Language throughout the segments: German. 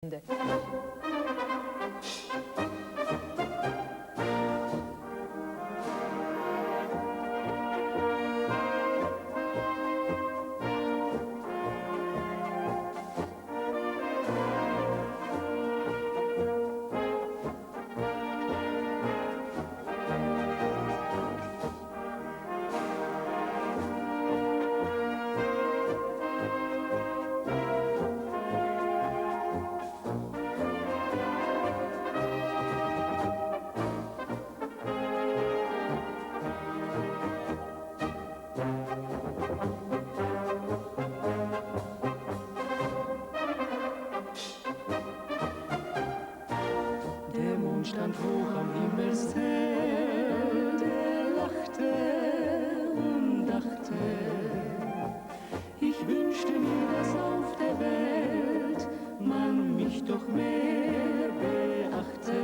Ende. Der Mond stand hoch am Himmelszelt, er lachte und dachte, ich wünschte mir, dass auf der Welt man mich doch mehr beachte.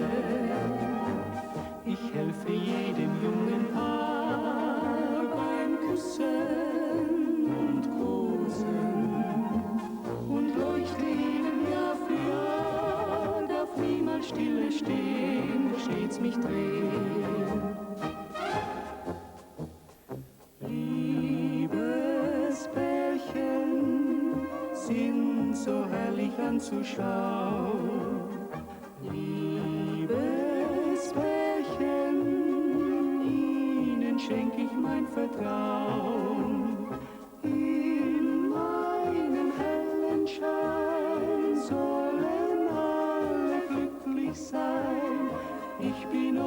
Ich helfe jedem jungen Paar beim Küssen und Kosen und leuchte ihnen Jahr für Jahr, darf niemals stille stehen, wo stets mich drehen. Liebespärchen sind so herrlich anzuschauen. Liebespärchen, ihnen schenk ich mein Vertrauen. In meinem hellen Schein sollen alle glücklich sein. Ich bin